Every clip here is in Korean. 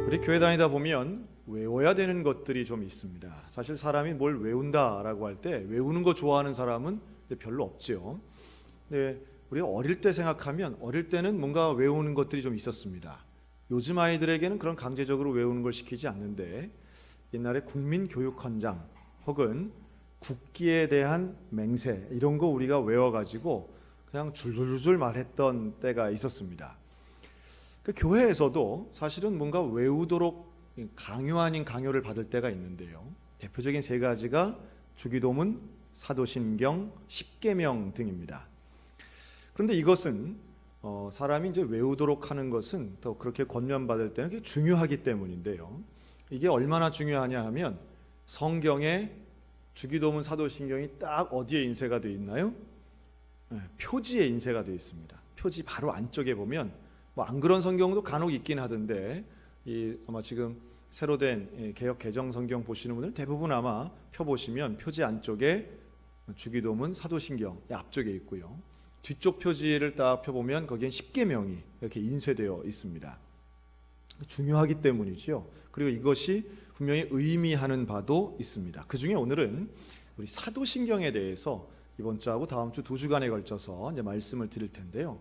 우리 교회 다니다 보면 외워야 되는 것들이 좀 있습니다. 사실 사람이 뭘 외운다라고 할 때 외우는 거 좋아하는 사람은 별로 없죠. 근데 우리 어릴 때 생각하면 어릴 때는 뭔가 외우는 것들이 좀 있었습니다. 요즘 아이들에게는 그런 강제적으로 외우는 걸 시키지 않는데 옛날에 국민교육헌장 혹은 국기에 대한 맹세 이런 거 우리가 외워가지고 그냥 줄줄줄 말했던 때가 있었습니다. 그 교회에서도 사실은 뭔가 외우도록 강요 아닌 강요를 받을 때가 있는데요. 대표적인 세 가지가 주기도문, 사도신경, 십계명 등입니다. 그런데 이것은 사람이 이제 외우도록 하는 것은 더 그렇게 권면받을 때는 그게 중요하기 때문인데요. 이게 얼마나 중요하냐 하면 성경에 주기도문, 사도신경이 딱 어디에 인쇄가 되어 있나요? 표지에 인쇄가 되어 있습니다. 표지 바로 안쪽에 보면 뭐 안 그런 성경도 간혹 있긴 하던데 아마 지금 새로 된 개역 개정 성경 보시는 분들 대부분 아마 펴보시면 표지 안쪽에 주기도문, 사도신경 앞쪽에 있고요. 뒤쪽 표지를 딱 펴보면 거기엔 십계명이 이렇게 인쇄되어 있습니다. 중요하기 때문이죠. 그리고 이것이 분명히 의미하는 바도 있습니다. 그 중에 오늘은 우리 사도신경에 대해서 이번 주하고 다음 주 2주간에 걸쳐서 이제 말씀을 드릴 텐데요.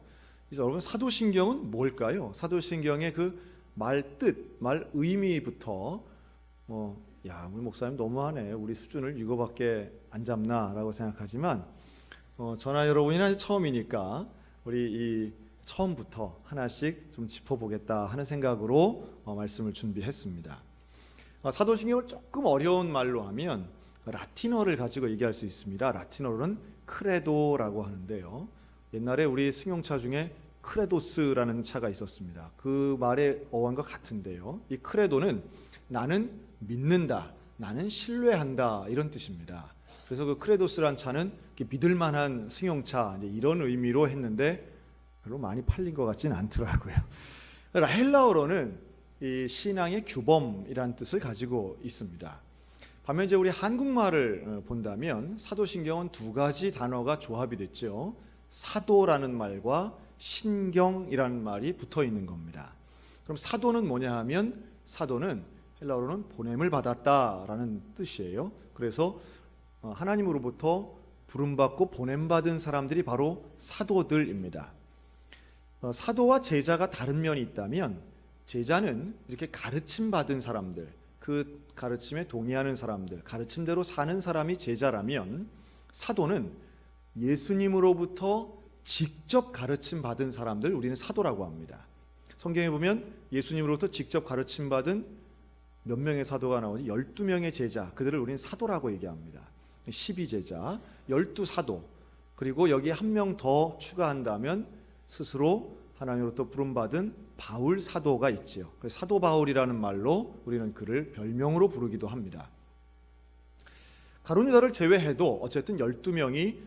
그래서 여러분 사도신경은 뭘까요? 사도신경의 그 말 뜻, 말 의미부터 우리 목사님 너무하네. 우리 수준을 이거밖에 안 잡나라고 생각하지만 저나 여러분이나 처음이니까 우리 이 처음부터 하나씩 좀 짚어보겠다 하는 생각으로 말씀을 준비했습니다. 사도신경을 조금 어려운 말로 하면 라틴어를 가지고 얘기할 수 있습니다. 라틴어로는 크레도라고 하는데요. 옛날에 우리 승용차 중에 크레도스라는 차가 있었습니다. 그 말의 어원과 같은데요. 이 크레도는 나는 믿는다, 나는 신뢰한다 이런 뜻입니다. 그래서 그 크레도스란 차는 믿을만한 승용차 이제 이런 의미로 했는데 별로 많이 팔린 것 같지는 않더라고요. 헬라어로는 이 신앙의 규범이라는 뜻을 가지고 있습니다. 반면 이제 우리 한국말을 본다면 사도신경은 두 가지 단어가 조합이 됐죠. 사도라는 말과 신경이라는 말이 붙어 있는 겁니다. 그럼 사도는 뭐냐 하면 사도는 헬라어로는 보냄을 받았다라는 뜻이에요. 그래서 하나님으로부터 부름받고 보냄받은 사람들이 바로 사도들입니다. 사도와 제자가 다른 면이 있다면 제자는 이렇게 가르침 받은 사람들, 그 가르침에 동의하는 사람들, 가르침대로 사는 사람이 제자라면 사도는 예수님으로부터 직접 가르침 받은 사람들 우리는 사도라고 합니다. 성경에 보면 예수님으로부터 직접 가르침 받은 몇 명의 사도가 나오지? 12명의 제자, 그들을 우리는 사도라고 얘기합니다. 12제자, 12사도, 그리고 여기에 한 명 더 추가한다면 스스로 하나님으로부터 부름받은 바울 사도가 있지요. 그래서 사도 바울이라는 말로 우리는 그를 별명으로 부르기도 합니다. 가룟 유다를 제외해도 어쨌든 12명이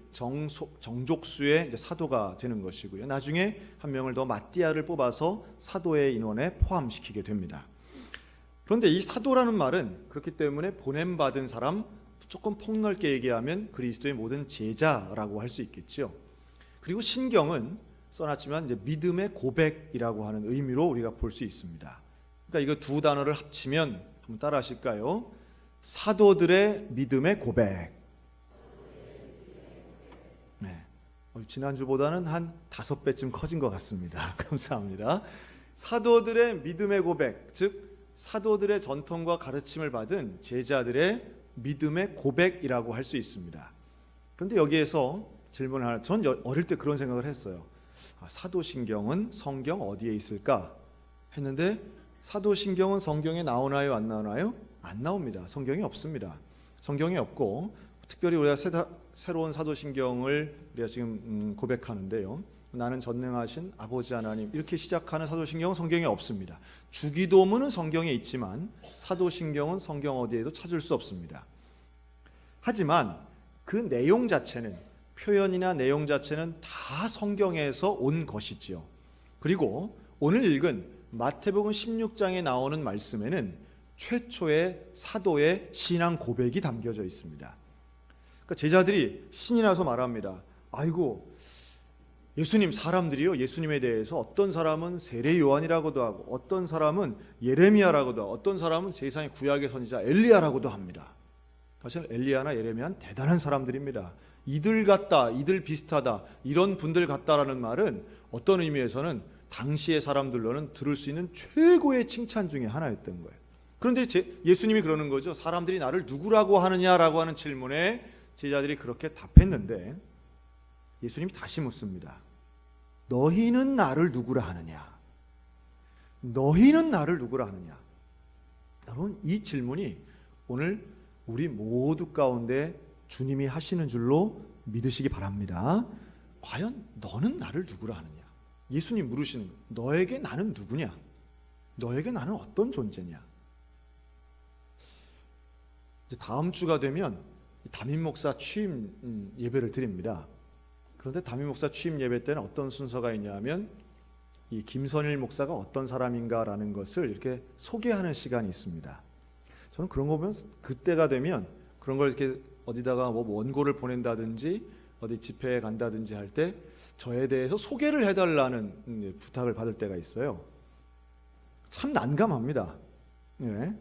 정족수의 이제 사도가 되는 것이고요. 나중에 한 명을 더 마띠아를 뽑아서 사도의 인원에 포함시키게 됩니다. 그런데 이 사도라는 말은 그렇기 때문에 보냄받은 사람, 조금 폭넓게 얘기하면 그리스도의 모든 제자라고 할 수 있겠죠. 그리고 신경은 써놨지만 이제 믿음의 고백이라고 하는 의미로 우리가 볼 수 있습니다. 그러니까 이거 두 단어를 합치면 한번 따라 하실까요? 사도들의 믿음의 고백. 네. 지난주보다는 한 5배쯤 커진 것 같습니다. 감사합니다. 사도들의 믿음의 고백, 즉 사도들의 전통과 가르침을 받은 제자들의 믿음의 고백이라고 할 수 있습니다. 그런데 여기에서 질문 하나, 전 어릴 때 그런 생각을 했어요. 사도신경은 성경 어디에 있을까? 했는데 사도신경은 성경에 나오나요? 안 나오나요? 안 나옵니다. 성경이 없습니다. 성경이 없고 특별히 우리가 새로운 사도신경을 우리가 지금 고백하는데요. 나는 전능하신 아버지 하나님 이렇게 시작하는 사도신경은 성경에 없습니다. 주기도문은 성경에 있지만 사도신경은 성경 어디에도 찾을 수 없습니다. 하지만 그 내용 자체는 표현이나 내용 자체는 다 성경에서 온 것이지요. 그리고 오늘 읽은 마태복음 16장에 나오는 말씀에는 최초의 사도의 신앙 고백이 담겨져 있습니다. 그러니까 제자들이 신이 나서 말합니다. 아이고 예수님 사람들이요, 예수님에 대해서 어떤 사람은 세례 요한이라고도 하고 어떤 사람은 예레미야라고도 하고 어떤 사람은 세상의 구약의 선지자 엘리야라고도 합니다. 사실 엘리야나 예레미야는 대단한 사람들입니다. 이들 같다, 이들 비슷하다, 이런 분들 같다라는 말은 어떤 의미에서는 당시의 사람들로는 들을 수 있는 최고의 칭찬 중에 하나였던 거예요. 그런데 예수님이 그러는 거죠. 사람들이 나를 누구라고 하느냐라고 하는 질문에 제자들이 그렇게 답했는데 예수님이 다시 묻습니다. 너희는 나를 누구라 하느냐? 너희는 나를 누구라 하느냐? 여러분, 이 질문이 오늘 우리 모두 가운데 주님이 하시는 줄로 믿으시기 바랍니다. 과연 너는 나를 누구라 하느냐? 예수님 물으시는 거예요. 너에게 나는 누구냐? 너에게 나는 어떤 존재냐? 이제 다음 주가 되면 담임 목사 취임 예배를 드립니다. 그런데 담임 목사 취임 예배 때는 어떤 순서가 있냐면 이 김선일 목사가 어떤 사람인가라는 것을 이렇게 소개하는 시간이 있습니다. 저는 그런 거 보면 그때가 되면 그런 걸 이렇게 어디다가 뭐 원고를 보낸다든지 어디 집회에 간다든지 할 때 저에 대해서 소개를 해달라는 부탁을 받을 때가 있어요. 참 난감합니다. 네.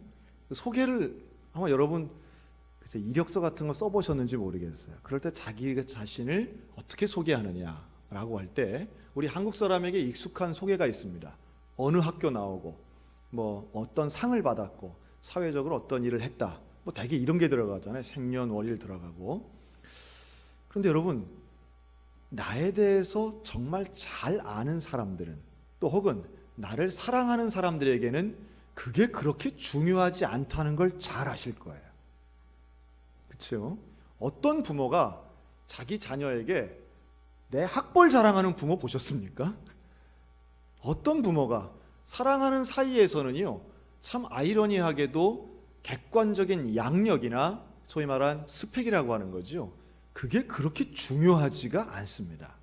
소개를 아마 여러분 글쎄 이력서 같은 거 써보셨는지 모르겠어요. 그럴 때 자기 자신을 어떻게 소개하느냐라고 할 때 우리 한국 사람에게 익숙한 소개가 있습니다. 어느 학교 나오고 뭐 어떤 상을 받았고 사회적으로 어떤 일을 했다. 뭐 대개 이런 게 들어가잖아요. 생년월일 들어가고. 그런데 여러분, 나에 대해서 정말 잘 아는 사람들은 또 혹은 나를 사랑하는 사람들에게는 그게 그렇게 중요하지 않다는 걸 잘 아실 거예요. 그렇죠? 어떤 부모가 자기 자녀에게 내 학벌 자랑하는 부모 보셨습니까? 어떤 부모가 사랑하는 사이에서는요, 참 아이러니하게도 객관적인 양력이나 소위 말한 스펙이라고 하는 거죠. 그게 그렇게 중요하지가 않습니다.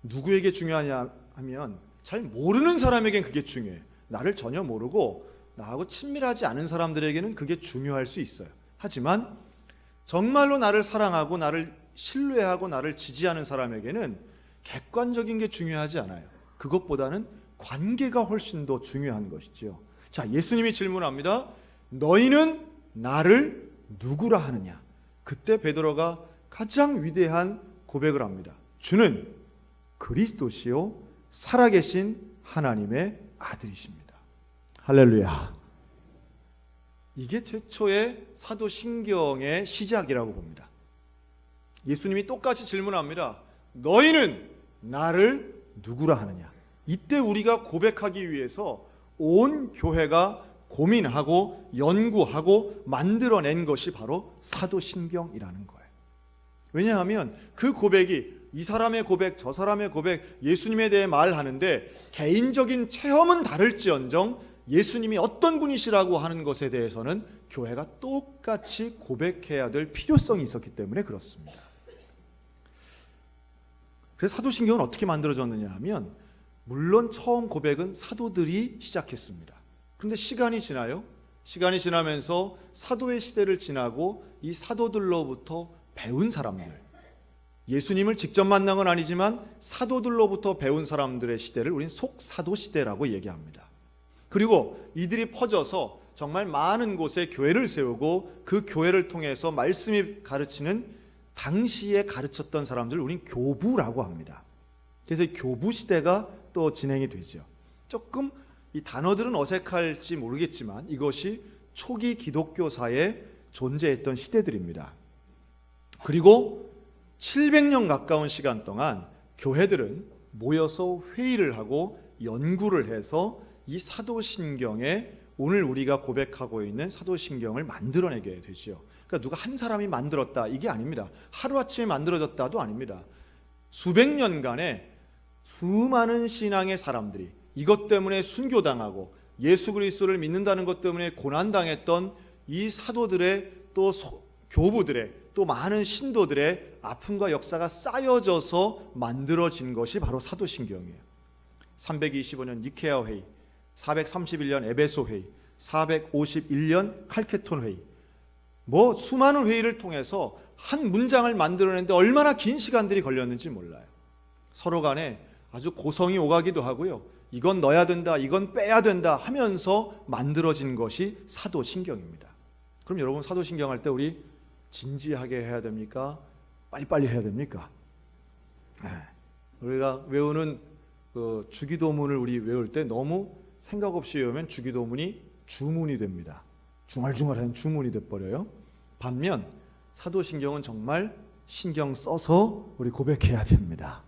누구에게 중요하냐 하면 잘 모르는 사람에겐 그게 중요해요. 나를 전혀 모르고 나하고 친밀하지 않은 사람들에게는 그게 중요할 수 있어요. 하지만 정말로 나를 사랑하고 나를 신뢰하고 나를 지지하는 사람에게는 객관적인 게 중요하지 않아요. 그것보다는 관계가 훨씬 더 중요한 것이지요. 자, 예수님이 질문합니다. 너희는 나를 누구라 하느냐? 그때 베드로가 가장 위대한 고백을 합니다. 주는 그리스도시요 살아계신 하나님의 아들이십니다. 할렐루야. 이게 최초의 사도신경의 시작이라고 봅니다. 예수님이 똑같이 질문합니다. 너희는 나를 누구라 하느냐? 이때 우리가 고백하기 위해서 온 교회가 고민하고 연구하고 만들어낸 것이 바로 사도신경이라는 거예요. 왜냐하면 그 고백이 이 사람의 고백, 저 사람의 고백, 예수님에 대해 말하는데 개인적인 체험은 다를지언정 예수님이 어떤 분이시라고 하는 것에 대해서는 교회가 똑같이 고백해야 될 필요성이 있었기 때문에 그렇습니다. 그래서 사도신경은 어떻게 만들어졌느냐 하면 물론 처음 고백은 사도들이 시작했습니다. 그런데 시간이 지나요. 시간이 지나면서 사도의 시대를 지나고 이 사도들로부터 배운 사람들, 예수님을 직접 만난 건 아니지만 사도들로부터 배운 사람들의 시대를 우리는 속사도 시대라고 얘기합니다. 그리고 이들이 퍼져서 정말 많은 곳에 교회를 세우고 그 교회를 통해서 말씀이 가르치는 당시에 가르쳤던 사람들을 우리는 교부라고 합니다. 그래서 교부 시대가 또 진행이 되죠. 조금 이 단어들은 어색할지 모르겠지만 이것이 초기 기독교사에 존재했던 시대들입니다. 그리고 700년 가까운 시간 동안 교회들은 모여서 회의를 하고 연구를 해서 이 사도신경에 오늘 우리가 고백하고 있는 사도신경을 만들어내게 되죠. 그러니까 누가 한 사람이 만들었다 이게 아닙니다. 하루아침에 만들어졌다도 아닙니다. 수백 년간의 수많은 신앙의 사람들이 이것 때문에 순교당하고 예수 그리스도를 믿는다는 것 때문에 고난당했던 이 사도들의 또 교부들의 또 많은 신도들의 아픔과 역사가 쌓여져서 만들어진 것이 바로 사도신경이에요. 325년 니케아 회의, 431년 에베소 회의, 451년 칼케톤 회의, 뭐 수많은 회의를 통해서 한 문장을 만들어내는데 얼마나 긴 시간들이 걸렸는지 몰라요. 서로 간에 아주 고성이 오가기도 하고요. 이건 넣어야 된다, 이건 빼야 된다 하면서 만들어진 것이 사도신경입니다. 그럼 여러분, 사도신경 할 때 우리 진지하게 해야 됩니까? 빨리빨리 해야 됩니까? 우리가 외우는 그 주기도문을 우리 외울 때 너무 생각 없이 외우면 주기도문이 주문이 됩니다. 중얼중얼한 주문이 돼버려요. 반면 사도신경은 정말 신경 써서 우리 고백해야 됩니다.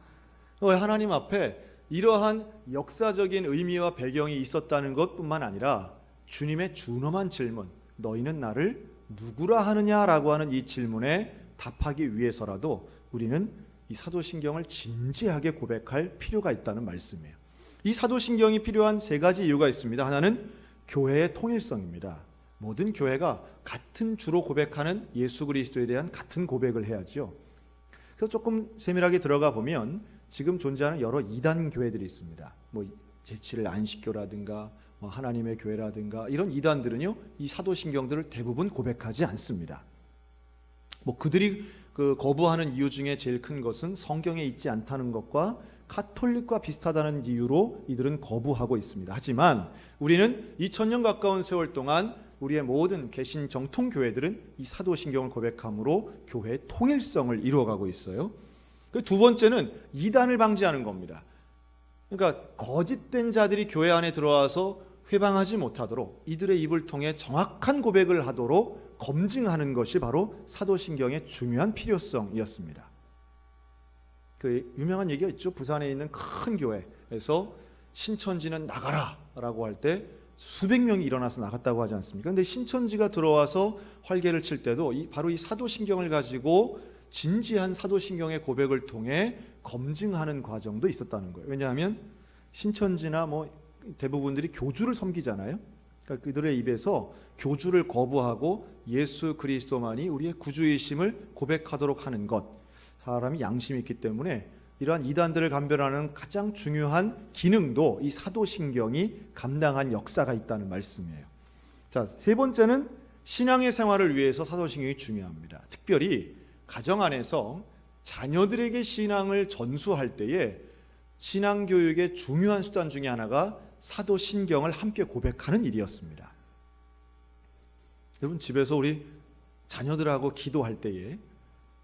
하나님 앞에 이러한 역사적인 의미와 배경이 있었다는 것뿐만 아니라 주님의 준엄한 질문, 너희는 나를 누구라 하느냐라고 하는 이 질문에 답하기 위해서라도 우리는 이 사도신경을 진지하게 고백할 필요가 있다는 말씀이에요. 이 사도신경이 필요한 세 가지 이유가 있습니다. 하나는 교회의 통일성입니다. 모든 교회가 같은 주로 고백하는 예수 그리스도에 대한 같은 고백을 해야죠. 그래서 조금 세밀하게 들어가 보면 지금 존재하는 여러 이단 교회들이 있습니다. 제7일 안식교라든가 하나님의 교회라든가 이런 이단들은요, 이 사도신경들을 대부분 고백하지 않습니다. 그들이 거부하는 이유 중에 제일 큰 것은 성경에 있지 않다는 것과 카톨릭과 비슷하다는 이유로 이들은 거부하고 있습니다. 하지만 우리는 2000년 가까운 세월 동안 우리의 모든 개신 정통 교회들은 이 사도신경을 고백함으로 교회의 통일성을 이루어가고 있어요. 두 번째는 이단을 방지하는 겁니다. 그러니까 거짓된 자들이 교회 안에 들어와서 회방하지 못하도록 이들의 입을 통해 정확한 고백을 하도록 검증하는 것이 바로 사도신경의 중요한 필요성이었습니다. 그 유명한 얘기가 있죠. 부산에 있는 큰 교회에서 신천지는 나가라 라고 할 때 수백 명이 일어나서 나갔다고 하지 않습니까? 근데 신천지가 들어와서 활개를 칠 때도 바로 이 사도신경을 가지고 진지한 사도신경의 고백을 통해 검증하는 과정도 있었다는 거예요. 왜냐하면 신천지나 대부분들이 교주를 섬기잖아요. 그러니까 그들의 입에서 교주를 거부하고 예수 그리스도만이 우리의 구주이심을 고백하도록 하는 것, 사람이 양심이 있기 때문에 이러한 이단들을 감별하는 가장 중요한 기능도 이 사도신경이 감당한 역사가 있다는 말씀이에요. 자, 세 번째는 신앙의 생활을 위해서 사도신경이 중요합니다. 특별히 가정 안에서 자녀들에게 신앙을 전수할 때에 신앙교육의 중요한 수단 중에 하나가 사도신경을 함께 고백하는 일이었습니다. 여러분, 집에서 우리 자녀들하고 기도할 때에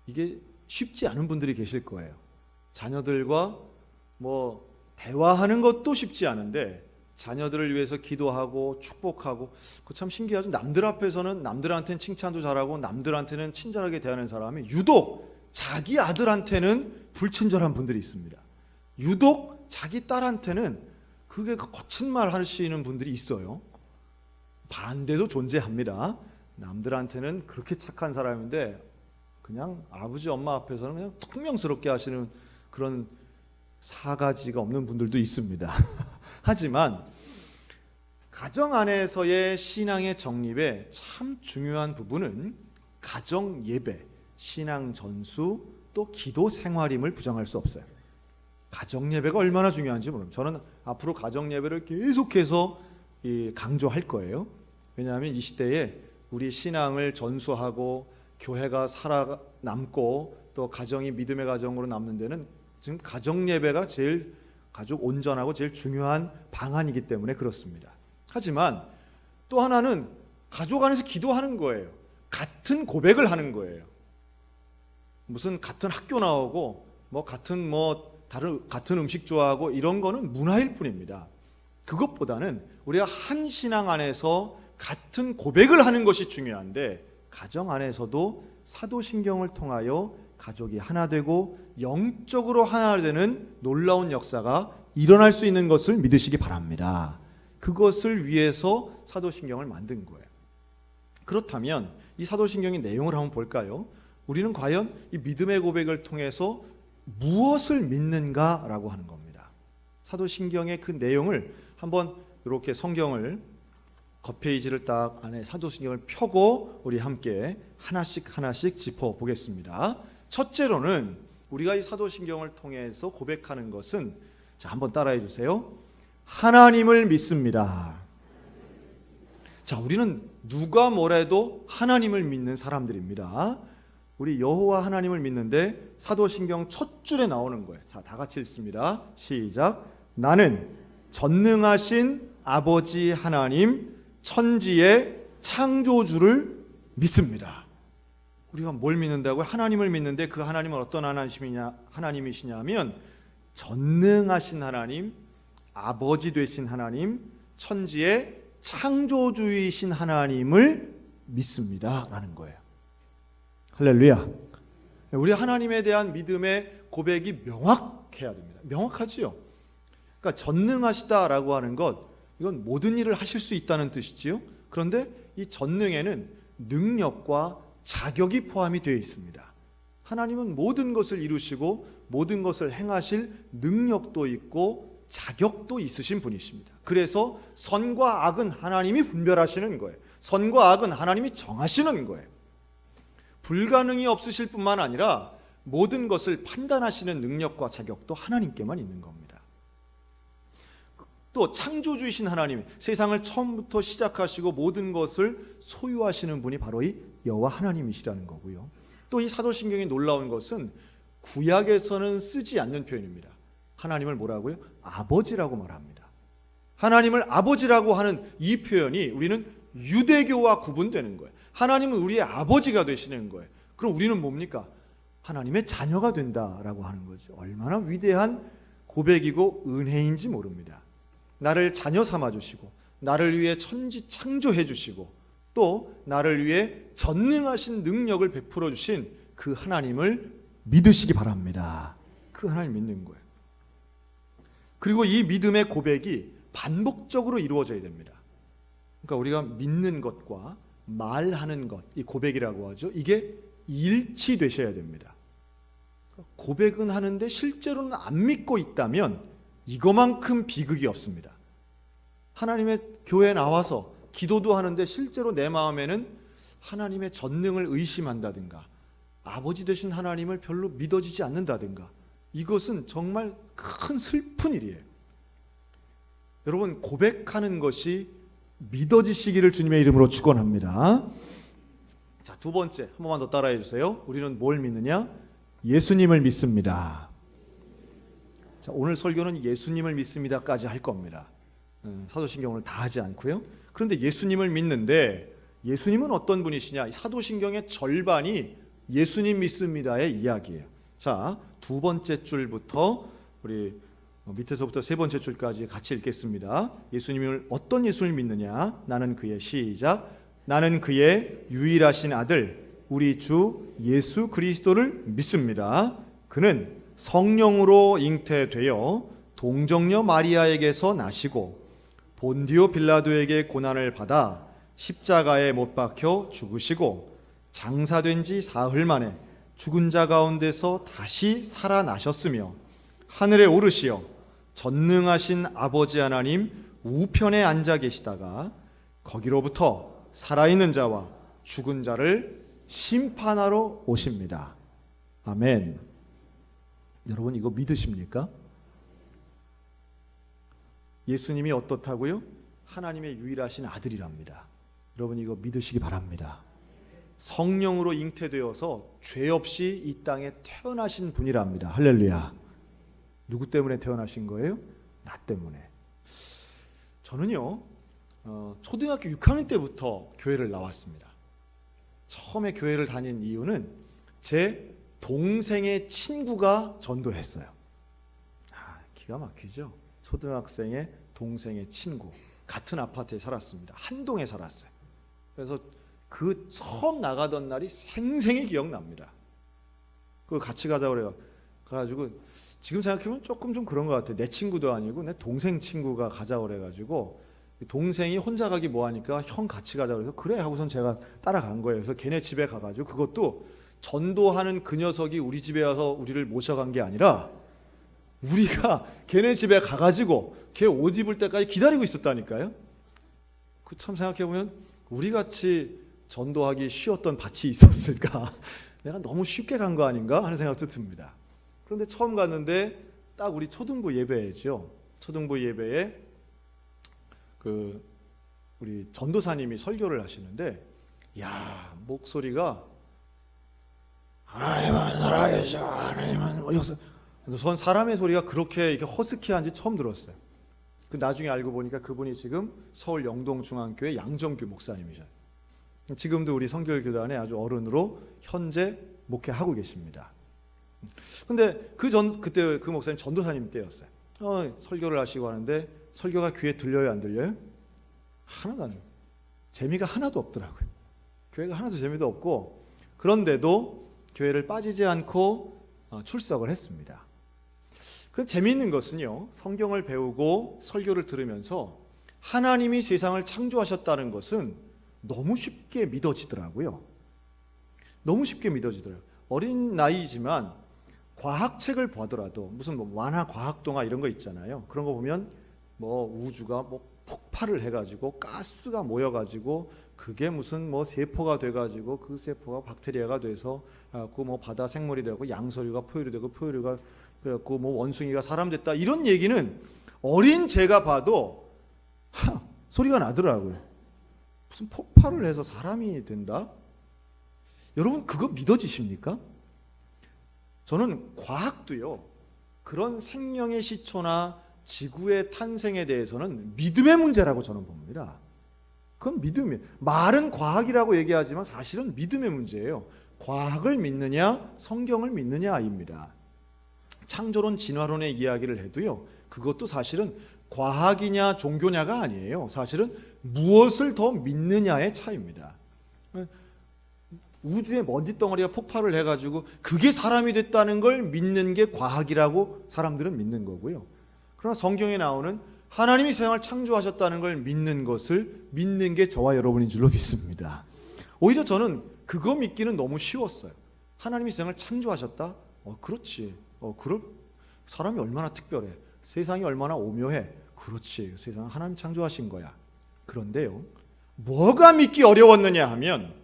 이게 쉽지 않은 분들이 계실 거예요. 자녀들과 대화하는 것도 쉽지 않은데 자녀들을 위해서 기도하고 축복하고, 참 신기하죠. 남들 앞에서는 남들한테는 칭찬도 잘하고 남들한테는 친절하게 대하는 사람이 유독 자기 아들한테는 불친절한 분들이 있습니다. 유독 자기 딸한테는 그게 거친 말 하시는 분들이 있어요. 반대도 존재합니다. 남들한테는 그렇게 착한 사람인데 그냥 아버지 엄마 앞에서는 그냥 퉁명스럽게 하시는 그런 사가지가 없는 분들도 있습니다. 하지만 가정 안에서의 신앙의 정립에 참 중요한 부분은 가정 예배, 신앙 전수, 또 기도 생활임을 부정할 수 없어요. 가정 예배가 얼마나 중요한지 모릅니다. 저는 앞으로 가정 예배를 계속해서 강조할 거예요. 왜냐하면 이 시대에 우리 신앙을 전수하고 교회가 살아남고 또 가정이 믿음의 가정으로 남는 데는 지금 가정 예배가 제일 가족 온전하고 제일 중요한 방안이기 때문에 그렇습니다. 하지만 또 하나는 가족 안에서 기도하는 거예요. 같은 고백을 하는 거예요. 무슨 같은 학교 나오고 같은 음식 좋아하고 이런 거는 문화일 뿐입니다. 그것보다는 우리가 한 신앙 안에서 같은 고백을 하는 것이 중요한데, 가정 안에서도 사도신경을 통하여 가족이 하나 되고 영적으로 하나 되는 놀라운 역사가 일어날 수 있는 것을 믿으시기 바랍니다. 그것을 위해서 사도신경을 만든 거예요. 그렇다면 이 사도신경의 내용을 한번 볼까요? 우리는 과연 이 믿음의 고백을 통해서 무엇을 믿는가라고 하는 겁니다. 사도신경의 그 내용을 한번 이렇게 성경을 겉페이지를 딱 안에 사도신경을 펴고 우리 함께 하나씩 짚어보겠습니다. 첫째로는 우리가 이 사도신경을 통해서 고백하는 것은, 자, 한번 따라해 주세요. 하나님을 믿습니다. 자, 우리는 누가 뭐래도 하나님을 믿는 사람들입니다. 우리 여호와 하나님을 믿는데 사도신경 첫 줄에 나오는 거예요. 자, 다 같이 읽습니다. 시작. 나는 전능하신 아버지 하나님 천지의 창조주를 믿습니다. 우리가 뭘 믿는다고요? 하나님을 믿는데 그 하나님은 어떤 하나님이시냐면 전능하신 하나님, 아버지 되신 하나님, 천지의 창조주이신 하나님을 믿습니다 라는 거예요. 할렐루야. 우리 하나님에 대한 믿음의 고백이 명확해야 됩니다. 명확하지요. 그러니까 전능하시다라고 하는 것, 이건 모든 일을 하실 수 있다는 뜻이지요. 그런데 이 전능에는 능력과 자격이 포함이 되어 있습니다. 하나님은 모든 것을 이루시고 모든 것을 행하실 능력도 있고 자격도 있으신 분이십니다. 그래서 선과 악은 하나님이 분별하시는 거예요. 선과 악은 하나님이 정하시는 거예요. 불가능이 없으실 뿐만 아니라 모든 것을 판단하시는 능력과 자격도 하나님께만 있는 겁니다. 또 창조주이신 하나님, 세상을 처음부터 시작하시고 모든 것을 소유하시는 분이 바로 이 여호와 하나님이시라는 거고요. 또 이 사도신경이 놀라운 것은 구약에서는 쓰지 않는 표현입니다. 하나님을 뭐라고요? 아버지라고 말합니다. 하나님을 아버지라고 하는 이 표현이 우리는 유대교와 구분되는 거예요. 하나님은 우리의 아버지가 되시는 거예요. 그럼 우리는 뭡니까? 하나님의 자녀가 된다라고 하는 거죠. 얼마나 위대한 고백이고 은혜인지 모릅니다. 나를 자녀 삼아 주시고 나를 위해 천지 창조해 주시고 또 나를 위해 전능하신 능력을 베풀어 주신 그 하나님을 믿으시기 바랍니다. 그 하나님 믿는 거예요. 그리고 이 믿음의 고백이 반복적으로 이루어져야 됩니다. 그러니까 우리가 믿는 것과 말하는 것, 이 고백이라고 하죠. 이게 일치되셔야 됩니다. 고백은 하는데 실제로는 안 믿고 있다면 이거만큼 비극이 없습니다. 하나님의 교회에 나와서 기도도 하는데 실제로 내 마음에는 하나님의 전능을 의심한다든가 아버지 되신 하나님을 별로 믿어지지 않는다든가 이것은 정말 큰 슬픈 일이에요. 여러분, 고백하는 것이 믿어지시기를 주님의 이름으로 축원합니다. 자, 두 번째, 한 번만 더 따라해 주세요. 우리는 뭘 믿느냐? 예수님을 믿습니다. 자, 오늘 설교는 예수님을 믿습니다까지 할 겁니다. 사도신경 오늘 다 하지 않고요. 그런데 예수님을 믿는데 예수님은 어떤 분이시냐? 사도신경의 절반이 예수님 믿습니다의 이야기예요. 자, 두 번째 줄부터 우리 밑에서부터 세 번째 줄까지 같이 읽겠습니다. 예수님을 어떤 예수님을 믿느냐? 나는 그의 시작. 나는 그의 유일하신 아들 우리 주 예수 그리스도를 믿습니다. 그는 성령으로 잉태되어 동정녀 마리아에게서 나시고 본디오 빌라도에게 고난을 받아 십자가에 못 박혀 죽으시고 장사된 지 사흘 만에 죽은 자 가운데서 다시 살아나셨으며 하늘에 오르시어 전능하신 아버지 하나님 우편에 앉아 계시다가 거기로부터 살아있는 자와 죽은 자를 심판하러 오십니다. 아멘. 여러분, 이거 믿으십니까? 예수님이 어떻다고요? 하나님의 유일하신 아들이랍니다. 여러분, 이거 믿으시기 바랍니다. 성령으로 잉태되어서 죄 없이 이 땅에 태어나신 분이랍니다. 할렐루야. 누구 때문에 태어나신 거예요? 나 때문에. 저는요, 초등학교 6학년 때부터 교회를 나왔습니다. 처음에 교회를 다닌 이유는 제 동생의 친구가 전도했어요. 기가 막히죠? 초등학생의 동생의 친구, 같은 아파트에 살았습니다. 한 동에 살았어요. 그래서 그 처음 나가던 날이 생생히 기억납니다. 그 같이 가자고 그래요. 그래가지고 지금 생각해보면 조금 좀 그런 것 같아요. 내 친구도 아니고 내 동생 친구가 가자고 그래가지고 동생이 혼자 가기 뭐하니까 형 같이 가자고 그래서 그래 하고선 제가 따라간 거예요. 그래서 걔네 집에 가가지고 그것도 전도하는 그 녀석이 우리 집에 와서 우리를 모셔간 게 아니라 우리가 걔네 집에 가가지고 걔 옷 입을 때까지 기다리고 있었다니까요. 그 참 생각해보면 우리같이 전도하기 쉬웠던 밭이 있었을까? 내가 너무 쉽게 간 거 아닌가 하는 생각도 듭니다. 그런데 처음 갔는데 딱 우리 초등부 예배죠. 초등부 예배에 그 우리 전도사님이 설교를 하시는데, 야, 목소리가 하나님은 살아계셔. 하나님은 역사. 전 사람의 소리가 그렇게 이렇게 허스키한지 처음 들었어요. 그 나중에 알고 보니까 그분이 지금 서울 영동중앙교회 양정규 목사님이죠. 지금도 우리 성결교단의 아주 어른으로 현재 목회하고 계십니다. 근데 그때 그 목사님 전도사님 때였어요. 설교를 하시고 하는데 설교가 귀에 들려요, 안 들려요? 하나도 안 들려요. 재미가 하나도 없더라고요. 교회가 하나도 재미도 없고, 그런데도 교회를 빠지지 않고 출석을 했습니다. 그런데 재미있는 것은요, 성경을 배우고 설교를 들으면서 하나님이 세상을 창조하셨다는 것은 너무 쉽게 믿어지더라고요. 너무 쉽게 믿어지더라고요. 어린 나이지만 과학책을 보더라도 무슨 뭐 완화 과학동화 이런 거 있잖아요. 그런 거 보면 뭐 우주가 뭐 폭발을 해가지고 가스가 모여가지고 그게 무슨 뭐 세포가 돼가지고 그 세포가 박테리아가 돼서 그 뭐 바다 생물이 되고 양서류가 포유류 되고 포유류가 그래갖고 뭐 원숭이가 사람 됐다, 이런 얘기는 어린 제가 봐도 소리가 나더라고요. 무슨 폭발을 해서 사람이 된다? 여러분 그거 믿어지십니까? 저는 과학도요, 그런 생명의 시초나 지구의 탄생에 대해서는 믿음의 문제라고 저는 봅니다. 그건 믿음이에요. 말은 과학이라고 얘기하지만 사실은 믿음의 문제예요. 과학을 믿느냐 성경을 믿느냐입니다. 창조론 진화론의 이야기를 해도요, 그것도 사실은 과학이냐 종교냐가 아니에요. 사실은 무엇을 더 믿느냐의 차이입니다. 우주의 먼지 덩어리가 폭발을 해가지고 그게 사람이 됐다는 걸 믿는 게 과학이라고 사람들은 믿는 거고요. 그러나 성경에 나오는 하나님이 세상을 창조하셨다는 걸 믿는 것을 믿는 게 저와 여러분인 줄로 믿습니다. 오히려 저는 그거 믿기는 너무 쉬웠어요. 하나님이 세상을 창조하셨다? 그렇지. 그럴 사람이 얼마나 특별해. 세상이 얼마나 오묘해. 그렇지. 세상은 하나님 창조하신 거야. 그런데요, 뭐가 믿기 어려웠느냐 하면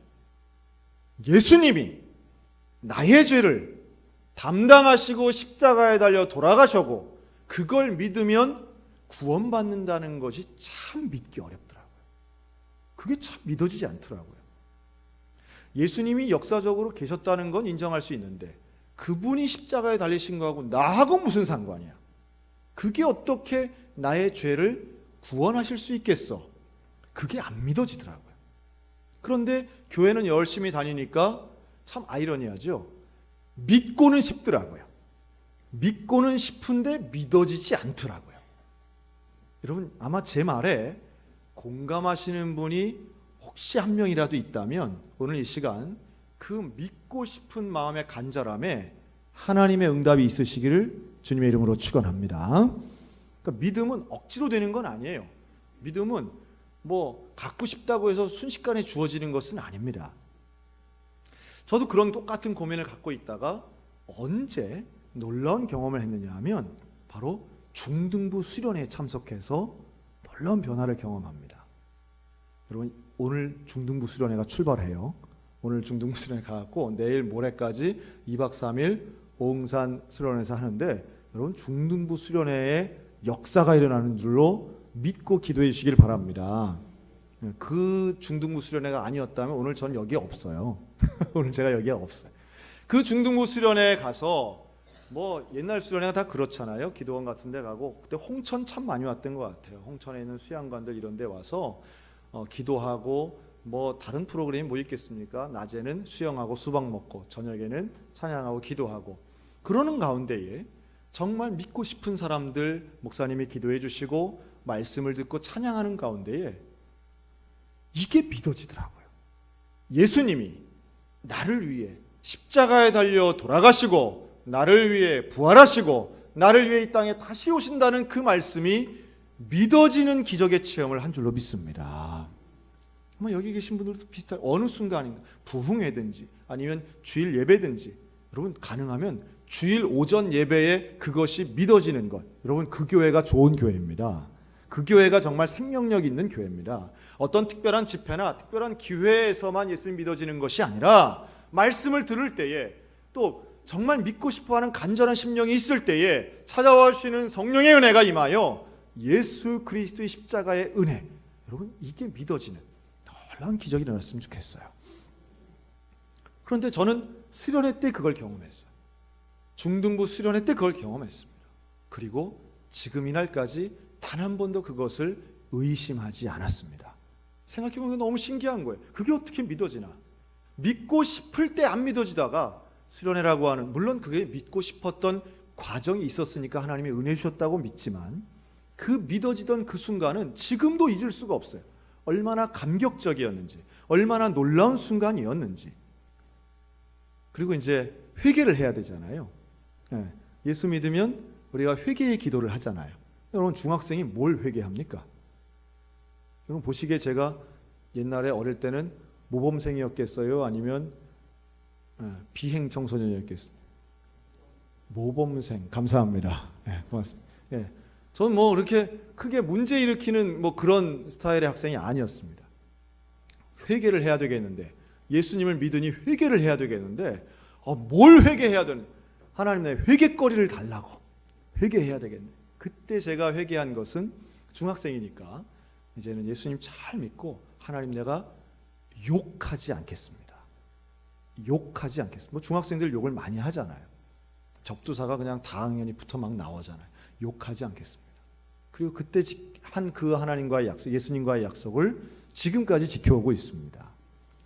예수님이 나의 죄를 담당하시고 십자가에 달려 돌아가셨고 그걸 믿으면 구원받는다는 것이 참 믿기 어렵더라고요. 그게 참 믿어지지 않더라고요. 예수님이 역사적으로 계셨다는 건 인정할 수 있는데 그분이 십자가에 달리신 거하고 나하고 무슨 상관이야? 그게 어떻게 나의 죄를 구원하실 수 있겠어? 그게 안 믿어지더라고요. 그런데 교회는 열심히 다니니까 참 아이러니하죠. 믿고는 싶더라고요. 믿고는 싶은데 믿어지지 않더라고요. 여러분 아마 제 말에 공감하시는 분이 혹시 한 명이라도 있다면 오늘 이 시간 그 믿고 싶은 마음의 간절함에 하나님의 응답이 있으시기를 주님의 이름으로 축원합니다. 그러니까 믿음은 억지로 되는 건 아니에요. 믿음은 뭐 갖고 싶다고 해서 순식간에 주어지는 것은 아닙니다. 저도 그런 똑같은 고민을 갖고 있다가 언제 놀라운 경험을 했느냐 하면 바로 중등부 수련회에 참석해서 놀라운 변화를 경험합니다. 여러분 오늘 중등부 수련회가 출발해요. 오늘 중등부 수련회 가고 내일 모레까지 2박 3일 오응산 수련회에서 하는데 여러분 중등부 수련회에 역사가 일어나는 줄로 믿고 기도해 주시길 바랍니다. 그 중등부 수련회가 아니었다면 오늘 저는 여기에 없어요. 오늘 제가 여기에 없어요. 그 중등부 수련회에 가서 뭐 옛날 수련회가 다 그렇잖아요. 기도원 같은 데 가고 그때 홍천 참 많이 왔던 것 같아요. 홍천에 있는 수양관들 이런 데 와서 기도하고 뭐 다른 프로그램이 뭐 있겠습니까? 낮에는 수영하고 수박 먹고 저녁에는 찬양하고 기도하고 그러는 가운데에 정말 믿고 싶은 사람들 목사님이 기도해 주시고 말씀을 듣고 찬양하는 가운데에 이게 믿어지더라고요. 예수님이 나를 위해 십자가에 달려 돌아가시고 나를 위해 부활하시고 나를 위해 이 땅에 다시 오신다는 그 말씀이 믿어지는 기적의 체험을 한 줄로 믿습니다. 아마 여기 계신 분들도 비슷한 어느 순간인가 부흥회든지 아니면 주일 예배든지 여러분 가능하면 주일 오전 예배에 그것이 믿어지는 것, 여러분 그 교회가 좋은 교회입니다. 그 교회가 정말 생명력 있는 교회입니다. 어떤 특별한 집회나 특별한 기회에서만 예수님 믿어지는 것이 아니라 말씀을 들을 때에 또 정말 믿고 싶어하는 간절한 심령이 있을 때에 찾아와 주시는 성령의 은혜가 임하여 예수 그리스도의 십자가의 은혜, 여러분 이게 믿어지는 놀라운 기적이 일어났으면 좋겠어요. 그런데 저는 수련회 때 그걸 경험했어요. 중등부 수련회 때 그걸 경험했습니다. 그리고 지금 이날까지 단 한 번도 그것을 의심하지 않았습니다. 생각해보면 너무 신기한 거예요. 그게 어떻게 믿어지나? 믿고 싶을 때 안 믿어지다가 수련회라고 하는, 물론 그게 믿고 싶었던 과정이 있었으니까 하나님이 은혜 주셨다고 믿지만, 그 믿어지던 그 순간은 지금도 잊을 수가 없어요. 얼마나 감격적이었는지, 얼마나 놀라운 순간이었는지. 그리고 이제 회개를 해야 되잖아요. 예수 믿으면 우리가 회개의 기도를 하잖아요. 여러분, 중학생이 뭘 회개합니까? 여러분 보시기에 제가 옛날에 어릴 때는 모범생이었겠어요? 아니면 비행 청소년이었겠어요? 모범생. 감사합니다. 고맙습니다. 저는 뭐 그렇게 크게 문제 일으키는 뭐 그런 스타일의 학생이 아니었습니다. 회개를 해야 되겠는데, 예수님을 믿으니 회개를 해야 되겠는데, 뭘 회개해야 되는? 하나님, 내 회개거리를 달라고. 회개해야 되겠네. 그때 제가 회개한 것은, 중학생이니까 이제는 예수님 잘 믿고 하나님, 내가 욕하지 않겠습니다. 욕하지 않겠습니다. 뭐 중학생들 욕을 많이 하잖아요. 접두사가 그냥 다학년이부터 막 나오잖아요. 욕하지 않겠습니다. 그리고 그때 한 그 하나님과의 약속, 예수님과의 약속을 지금까지 지켜오고 있습니다.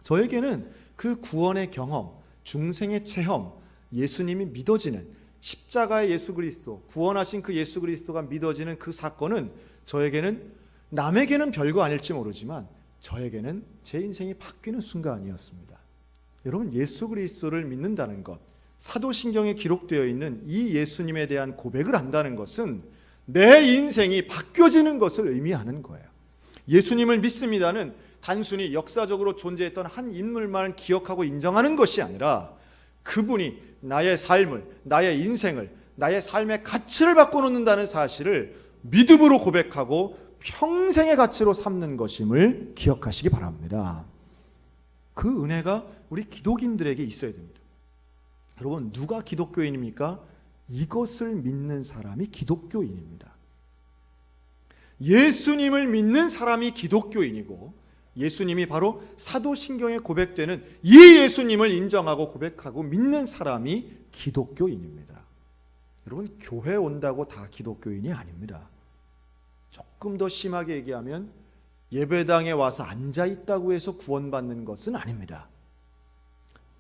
저에게는 그 구원의 경험, 중생의 체험, 예수님이 믿어지는 십자가의 예수 그리스도, 구원하신 그 예수 그리스도가 믿어지는 그 사건은 저에게는, 남에게는 별거 아닐지 모르지만 저에게는 제 인생이 바뀌는 순간이었습니다. 여러분, 예수 그리스도를 믿는다는 것, 사도신경에 기록되어 있는 이 예수님에 대한 고백을 한다는 것은 내 인생이 바뀌어지는 것을 의미하는 거예요. 예수님을 믿습니다는 단순히 역사적으로 존재했던 한 인물만 기억하고 인정하는 것이 아니라, 그분이 나의 삶을, 나의 인생을, 나의 삶의 가치를 바꿔놓는다는 사실을 믿음으로 고백하고 평생의 가치로 삼는 것임을 기억하시기 바랍니다. 그 은혜가 우리 기독인들에게 있어야 됩니다. 여러분, 누가 기독교인입니까? 이것을 믿는 사람이 기독교인입니다. 예수님을 믿는 사람이 기독교인이고, 예수님이 바로 사도신경에 고백되는 이 예수님을 인정하고 고백하고 믿는 사람이 기독교인입니다. 여러분, 교회 온다고 다 기독교인이 아닙니다. 조금 더 심하게 얘기하면 예배당에 와서 앉아있다고 해서 구원받는 것은 아닙니다.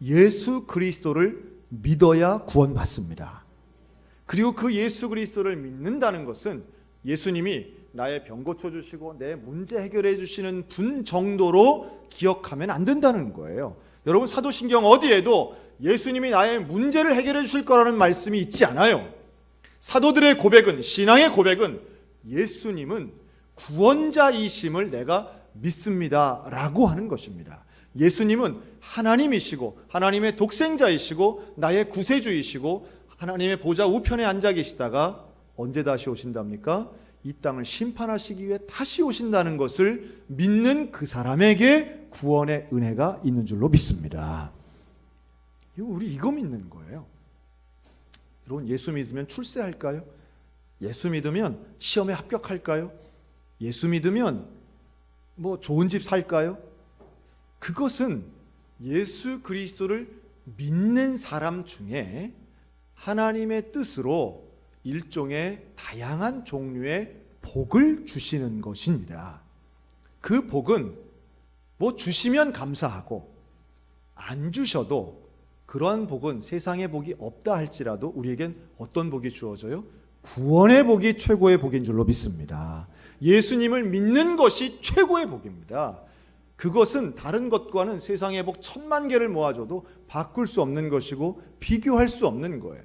예수 그리스도를 믿어야 구원받습니다. 그리고 그 예수 그리스도를 믿는다는 것은 예수님이 나의 병 고쳐주시고 내 문제 해결해 주시는 분 정도로 기억하면 안 된다는 거예요. 여러분, 사도신경 어디에도 예수님이 나의 문제를 해결해 주실 거라는 말씀이 있지 않아요. 사도들의 고백은, 신앙의 고백은 예수님은 구원자이심을 내가 믿습니다 라고 하는 것입니다. 예수님은 하나님이시고 하나님의 독생자이시고 나의 구세주이시고 하나님의 보좌 우편에 앉아 계시다가 언제 다시 오신답니까? 이 땅을 심판하시기 위해 다시 오신다는 것을 믿는 그 사람에게 구원의 은혜가 있는 줄로 믿습니다. 우리 이거 믿는 거예요. 여러분, 예수 믿으면 출세할까요? 예수 믿으면 시험에 합격할까요? 예수 믿으면 뭐 좋은 집 살까요? 그것은 예수 그리스도를 믿는 사람 중에 하나님의 뜻으로 일종의 다양한 종류의 복을 주시는 것입니다. 그 복은 뭐 주시면 감사하고, 안 주셔도 그러한 복은 세상의 복이 없다 할지라도 우리에겐 어떤 복이 주어져요? 구원의 복이 최고의 복인 줄로 믿습니다. 예수님을 믿는 것이 최고의 복입니다. 그것은 다른 것과는 세상의 복 1000만 개를 모아줘도 바꿀 수 없는 것이고 비교할 수 없는 거예요.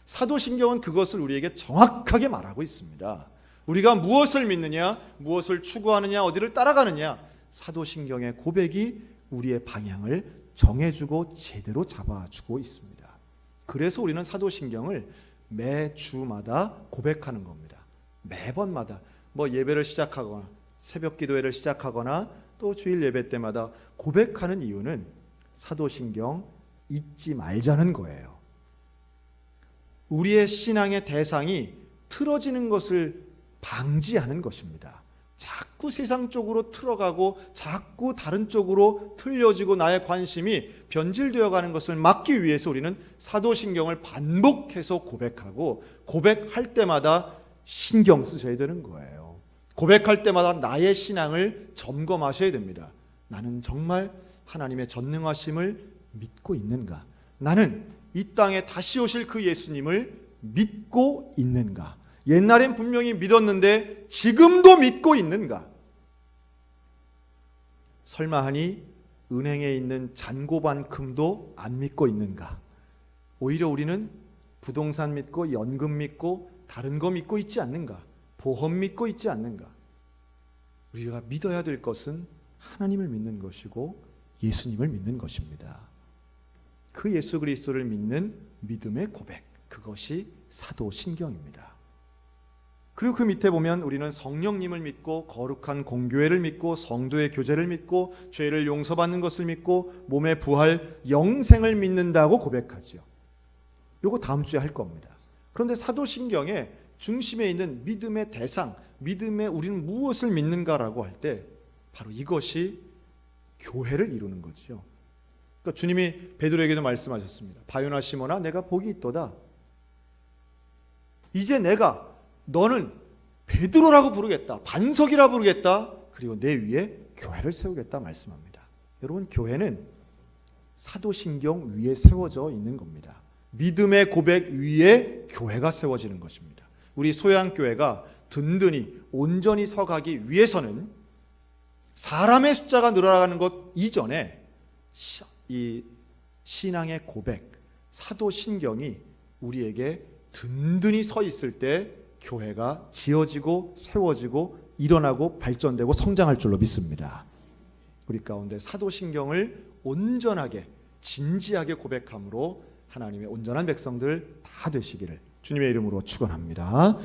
사도신경은 그것을 우리에게 정확하게 말하고 있습니다. 우리가 무엇을 믿느냐, 무엇을 추구하느냐, 어디를 따라가느냐, 사도신경의 고백이 우리의 방향을 정해주고 제대로 잡아주고 있습니다. 그래서 우리는 사도신경을 매주마다 고백하는 겁니다. 매번마다 뭐 예배를 시작하거나 새벽 기도회를 시작하거나 또 주일 예배 때마다 고백하는 이유는 사도신경 잊지 말자는 거예요. 우리의 신앙의 대상이 틀어지는 것을 방지하는 것입니다. 자꾸 자꾸 세상 쪽으로 틀어가고 자꾸 다른 쪽으로 틀려지고 나의 관심이 변질되어 가는 것을 막기 위해서 우리는 사도신경을 반복해서 고백하고, 고백할 때마다 신경 쓰셔야 되는 거예요. 고백할 때마다 나의 신앙을 점검하셔야 됩니다. 나는 정말 하나님의 전능하심을 믿고 있는가? 나는 이 땅에 다시 오실 그 예수님을 믿고 있는가? 옛날엔 분명히 믿었는데 지금도 믿고 있는가? 설마 하니 은행에 있는 잔고만큼도 안 믿고 있는가? 오히려 우리는 부동산 믿고 연금 믿고 다른 거 믿고 있지 않는가? 보험 믿고 있지 않는가? 우리가 믿어야 될 것은 하나님을 믿는 것이고 예수님을 믿는 것입니다. 그 예수 그리스도를 믿는 믿음의 고백, 그것이 사도신경입니다. 그리고 그 밑에 보면 우리는 성령님을 믿고 거룩한 공교회를 믿고 성도의 교제를 믿고 죄를 용서받는 것을 믿고 몸의 부활 영생을 믿는다고 고백하지요. 이거 다음 주에 할 겁니다. 그런데 사도신경의 중심에 있는 믿음의 대상, 믿음에 우리는 무엇을 믿는가라고 할 때 바로 이것이 교회를 이루는 거지요. 그러니까 주님이 베드로에게도 말씀하셨습니다. 바요나 시몬아, 내가 복이 있도다. 이제 내가 너는 베드로라고 부르겠다, 반석이라 부르겠다, 그리고 내 위에 교회를 세우겠다 말씀합니다. 여러분, 교회는 사도신경 위에 세워져 있는 겁니다. 믿음의 고백 위에 교회가 세워지는 것입니다. 우리 소양교회가 든든히 온전히 서가기 위해서는 사람의 숫자가 늘어나가는 것 이전에 이 신앙의 고백, 사도신경이 우리에게 든든히 서 있을 때 교회가 지어지고 세워지고 일어나고 발전되고 성장할 줄로 믿습니다. 우리 가운데 사도신경을 온전하게 진지하게 고백함으로 하나님의 온전한 백성들 다 되시기를 주님의 이름으로 축원합니다.